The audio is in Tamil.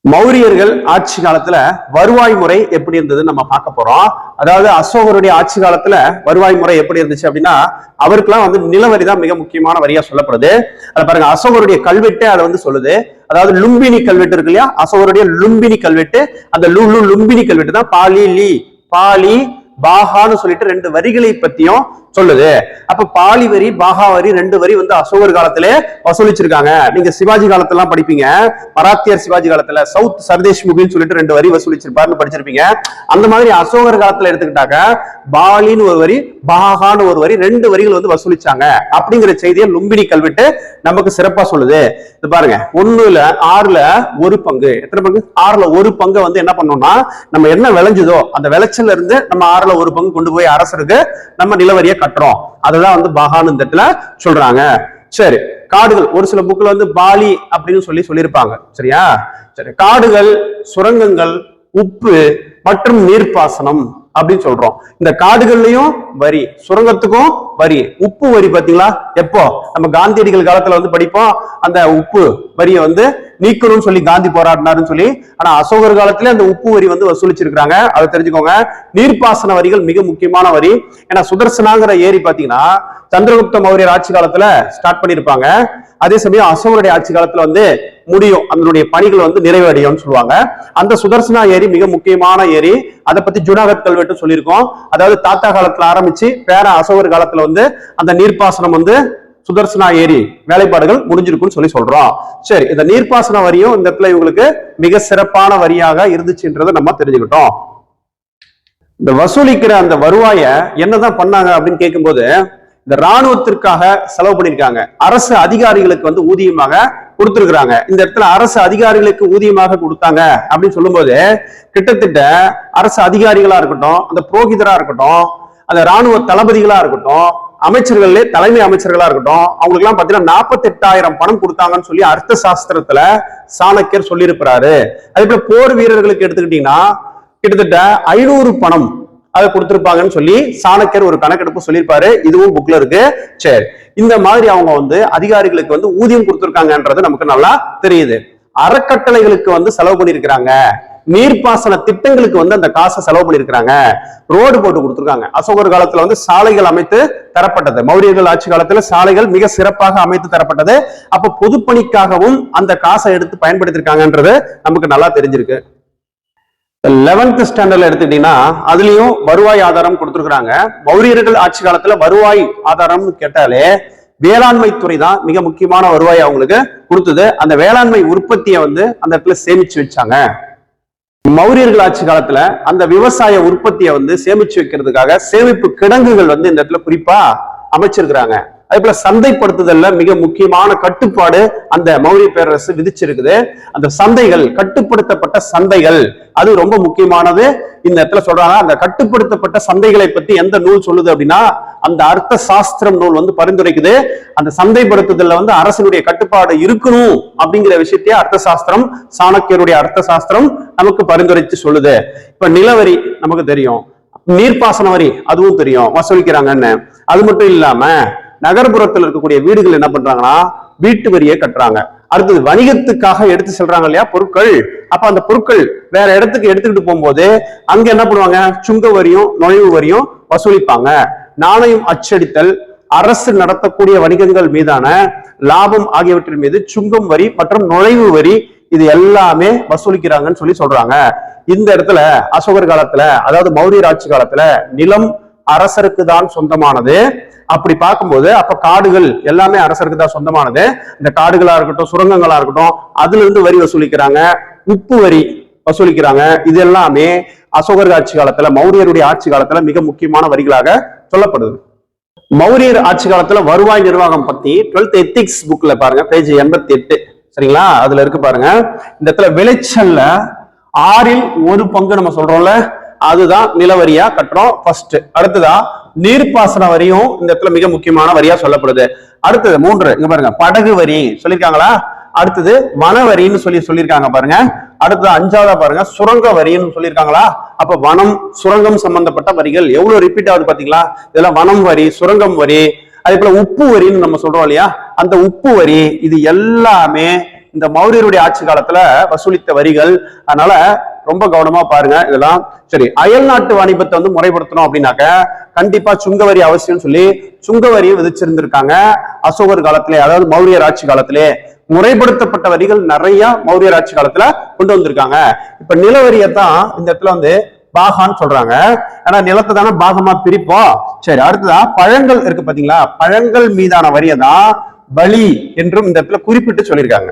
மௌரியர்கள் ஆட்சி காலத்துல வருவாய் முறை எப்படி இருந்ததுன்னு நம்ம பார்க்க போறோம். அதாவது அசோகருடைய ஆட்சி காலத்துல வருவாய் முறை எப்படி இருந்துச்சு அப்படின்னா, அவருக்கெல்லாம் நிலவரி தான் மிக முக்கியமான வரியா சொல்லப்படுது. அதை பாருங்க, அசோகருடைய கல்வெட்டு அதை சொல்லுது. அதாவது லும்பினி கல்வெட்டு இருக்கு இல்லையா, அசோகருடைய லும்பினி கல்வெட்டு, அந்த லும்பினி கல்வெட்டு தான் பாலி பாகான்னு சொல்லிட்டு ரெண்டு வரிகளை பத்தியும் சொல்லுது. அப்ப பாலி வரி பாகா வரி ரெண்டு வரி அசோகர் காலத்திலே வசூலிச்சிருக்காங்க. நீங்க சிவாஜி காலத்துல படிப்பீங்க, மராத்தியர் சிவாஜி காலத்துல சவுத் சர்தேஷ் முகின்னு சொல்லிட்டு ரெண்டு வரி வசூலிச்சிருப்பாருன்னு படிச்சிருப்பீங்க. அந்த மாதிரி அசோகர் காலத்துல எடுத்துக்கிட்டாக்க பாலின்னு ஒரு வரி பாகான்னு ஒரு வரி ரெண்டு வரிகள் வசூலிச்சாங்க அப்படிங்கிற செய்தியை லும்பினி கல்வெட்டு நமக்கு சிறப்பா சொல்லுது. இது பாருங்க, 1/6 ஒரு பங்கு. எத்தனை பங்கு? 1/6 பங்கு என்ன பண்ணோம்னா, நம்ம என்ன விளைஞ்சதோ அந்த விளைச்சல்ல இருந்து நம்ம 1/6 பங்கு கொண்டு போய் அரசருக்கு நம்ம நிலவரியை கட்டுறோம். அதுதான் பாகான்னு இந்த இடத்துல சொல்றாங்க. சரி, காடுகள் ஒரு சில புக்ல பாலி அப்படின்னு சொல்லியிருப்பாங்க. சரியா? சரி, காடுகள், சுரங்கங்கள், உப்பு மற்றும் நீர்ப்பாசனம் அப்படின்னு சொல்றோம். இந்த காடுகள்லயும் வரி, சுரங்கத்துக்கும் வரி, உப்பு வரி பாத்தீங்களா? எப்போ நம்ம காந்தியடிகள் காலத்துல படிப்போம், அந்த உப்பு வரியை நீக்கணும்னு சொல்லி காந்தி போராடினாருன்னு சொல்லி. ஆனா அசோகர் காலத்துல அந்த உப்பு வரி வசூலிச்சிருக்காங்க. அதை தெரிஞ்சுக்கோங்க. நீர்ப்பாசன வரிகள் மிக முக்கியமான வரி. ஏன்னா சுதர்சனாங்கிற ஏரி பாத்தீங்கன்னா சந்திரகுப்த மௌரியர் ஆட்சி காலத்துல ஸ்டார்ட் பண்ணிருப்பாங்க. அதே சமயம் அசோகருடைய ஆட்சி காலத்துல முடியும், அதனுடைய பணிகள் நிறைவடையும் சொல்லுவாங்க. அந்த சுதர்சனா ஏரி மிக முக்கியமான ஏரி. அதை பத்தி ஜூனாகத் கல்வெட்டு சொல்லியிருக்கோம். அதாவது தாத்தா காலத்துல ஆரம்பிச்சு பேர அசோகர் காலத்துல அந்த நீர்ப்பாசனம் சுதர்சனா ஏரி வேலைப்பாடுகள் முடிஞ்சிருக்குன்னு சொல்றோம். சரி, இந்த நீர்ப்பாசன வரியும் இந்த இடத்துல இவங்களுக்கு மிக சிறப்பான வரியாக இருந்துச்சுன்றதை நம்ம தெரிஞ்சுக்கிட்டோம். இந்த வசூலிக்கிற அந்த வருவாய என்னதான் பண்ணாங்க அப்படின்னு கேட்கும்போது, இந்த ராணுவத்திற்காக செலவு பண்ணிருக்காங்க. அரசு அதிகாரிகளுக்கு ஊதியமாக கொடுத்திருக்கிறாங்க. இந்த இடத்துல அரசு அதிகாரிகளுக்கு ஊதியமாக கொடுத்தாங்க அப்படின்னு சொல்லும்போது, கிட்டத்தட்ட அரசு அதிகாரிகளா இருக்கட்டும், அந்த புரோகிதரா இருக்கட்டும், அந்த ராணுவ தளபதிகளா இருக்கட்டும், அமைச்சர்களே தலைமை அமைச்சர்களா இருக்கட்டும், அவங்களுக்கு எல்லாம் பாத்தீங்கன்னா 48,000 பணம் கொடுத்தாங்கன்னு சொல்லி அர்த்த சாஸ்திரத்துல சாணக்கியர் சொல்லியிருக்கிறாரு. அதே போல போர் வீரர்களுக்கு எடுத்துக்கிட்டீங்கன்னா கிட்டத்தட்ட 500 பணம் அதை கொடுத்திருப்பாங்கன்னு சொல்லி சாணக்கியர் ஒரு கணக்கெடுப்பு சொல்லியிருப்பாரு. இதுவும் புக்ல இருக்கு. சரி, இந்த மாதிரி அவங்க அதிகாரிகளுக்கு ஊதியம் கொடுத்திருக்காங்கன்றது நமக்கு நல்லா தெரியுது. அறக்கட்டளைகளுக்கு செலவு பண்ணிருக்கிறாங்க. நீர்ப்பாசன திட்டங்களுக்கு அந்த காசை செலவு பண்ணிருக்கிறாங்க. ரோடு போட்டு கொடுத்திருக்காங்க. அசோகர் காலத்துல சாலைகள் அமைத்து தரப்பட்டது. மௌரியர்கள் ஆட்சி காலத்துல சாலைகள் மிக சிறப்பாக அமைத்து தரப்பட்டது. அப்ப பொதுப்பணிக்காகவும் அந்த காசை எடுத்து பயன்படுத்திருக்காங்கன்றது நமக்கு நல்லா தெரிஞ்சிருக்கு. 11th ஸ்டாண்டர்ட்ல எடுத்துட்டீங்கன்னா அதுலயும் வருவாய் ஆதாரம் கொடுத்திருக்கிறாங்க. மௌரியர்கள் ஆட்சி காலத்துல வருவாய் ஆதாரம்னு கேட்டாலே வேளாண்மை துறை தான் மிக முக்கியமான வருவாய் அவங்களுக்கு கொடுத்தது. அந்த வேளாண்மை உற்பத்தியை அந்த இடத்துல சேமிச்சு வச்சாங்க. மௌரியர்கள் ஆட்சி காலத்துல அந்த விவசாய உற்பத்தியை சேமிச்சு வைக்கிறதுக்காக சேமிப்பு கிடங்குகள் இந்த இடத்துல குறிப்பா அமைச்சிருக்கிறாங்க. அதே போல சந்தைப்படுத்துதல்ல மிக முக்கியமான கட்டுப்பாடு அந்த மௌரிய பேரரசு விதிச்சிருக்குது. அந்த சந்தைகள், கட்டுப்படுத்தப்பட்ட சந்தைகள், அது ரொம்ப முக்கியமானது. இந்த இடத்துல சொல்றாங்க, அந்த கட்டுப்படுத்தப்பட்ட சந்தைகளை பத்தி எந்த நூல் சொல்லுது அப்படின்னா, அந்த அர்த்த சாஸ்திரம் நூல் பரிந்துரைக்குது. அந்த சந்தைப்படுத்துதல்ல அரசனுடைய கட்டுப்பாடு இருக்கணும் அப்படிங்கிற விஷயத்தையே அர்த்த சாஸ்திரம், சாணக்கியருடைய அர்த்த சாஸ்திரம் நமக்கு பரிந்துரைச்சு சொல்லுது. இப்ப நிலவரி நமக்கு தெரியும், நீர்ப்பாசன வரி அதுவும் தெரியும், வசூலிக்கிறாங்கன்னு. அது மட்டும் இல்லாம நகர்ப்புறத்தில் இருக்கக்கூடிய வீடுகள் என்ன பண்றாங்கன்னா வீட்டு வரியை கட்டுறாங்க. அடுத்தது வணிகத்துக்காக எடுத்து செல்றாங்க இல்லையா பொருட்கள். அப்ப அந்த பொருட்கள் வேற இடத்துக்கு எடுத்துக்கிட்டு போகும்போது அங்க என்ன பண்ணுவாங்க, சுங்க வரியும் நுழைவு வரியும் வசூலிப்பாங்க. நாணயம் அச்சடித்தல், அரசு நடத்தக்கூடிய வணிகங்கள் மீதான லாபம் ஆகியவற்றின் மீது சுங்கம் வரி மற்றும் நுழைவு வரி, இது எல்லாமே வசூலிக்கிறாங்கன்னு சொல்றாங்க. இந்த இடத்துல அசோகர் காலத்துல, அதாவது மௌரியர் ஆட்சி காலத்துல நிலம் அரசருக்கு தான் சொந்தமானது. அப்படி பார்க்கும்போது அப்ப காடுகள் எல்லாமே அரசருக்கு தான் சொந்தமானது. இந்த காடுகளா இருக்கட்டும், சுரங்கங்களா இருக்கட்டும், அதுல இருந்து வரி வசூலிக்கிறாங்க, உப்பு வரி வசூலிக்கிறாங்க. இது எல்லாமே அசோகர் ஆட்சி காலத்துல, மௌரியருடைய ஆட்சி காலத்துல மிக முக்கியமான வரிகளாக சொல்லப்படுது. மௌரியர் ஆட்சி காலத்துல வருவாய் நிர்வாகம் பத்தி 12th எத்திக்ஸ் புக்ல பாருங்க, பேஜ் 88. சரிங்களா? அதுல இருக்கு பாருங்க. இந்த இடத்துல விளைச்சல்ல 1/6 பங்கு நம்ம சொல்றோம்ல, அதுதான் நிலவரியா கட்டுறோம் ஃபர்ஸ்ட். அடுத்ததா நீர்ப்பாசன வரியும் இந்த இடத்துல மிக முக்கியமான வரியா சொல்லப்படுது. அடுத்தது 3 இங்க பாருங்க, படகு வரி சொல்லிருக்காங்களா. அடுத்தது வன வரின்னு சொல்லியிருக்காங்க பாருங்க. அடுத்தது 5ஆவதா பாருங்க, சுரங்க வரின்னு சொல்லியிருக்காங்களா. அப்ப வனம் சுரங்கம் சம்பந்தப்பட்ட வரிகள் எவ்வளவு ரிப்பீட் ஆகுது பாத்தீங்களா. இதெல்லாம் வனம் வரி, சுரங்கம் வரி. அதே போல உப்பு வரின்னு நம்ம சொல்றோம் இல்லையா, அந்த உப்பு வரி, இது எல்லாமே இந்த மௌரியருடைய ஆட்சி காலத்துல வசூலித்த வரிகள். அதனால ரொம்ப கவனமா பாருங்க இதெல்லாம். சரி, அயல் நாட்டு வாணிபத்தை வந்து முறைப்படுத்தணும் அப்படின்னாக்க கண்டிப்பா சுங்கவரி அவசியம் சொல்லி சுங்கவரியை விதிச்சிருந்திருக்காங்க அசோகர் காலத்திலே, அதாவது மௌரியர் ஆட்சி காலத்திலே. முறைப்படுத்தப்பட்ட வரிகள் நிறைய மௌரியர் ஆட்சி காலத்துல கொண்டு வந்திருக்காங்க. இப்ப நிலவரியத்தான் இந்த இடத்துல வந்து பாகான்னு சொல்றாங்க. ஏன்னா நிலத்தை தானே பாகமா பிரிப்போம். சரி, அடுத்ததா பழங்கள் இருக்கு பாத்தீங்களா, பழங்கள் மீதான வரியை தான் பலி என்றும் இந்த இடத்துல குறிப்பிட்டு சொல்லியிருக்காங்க.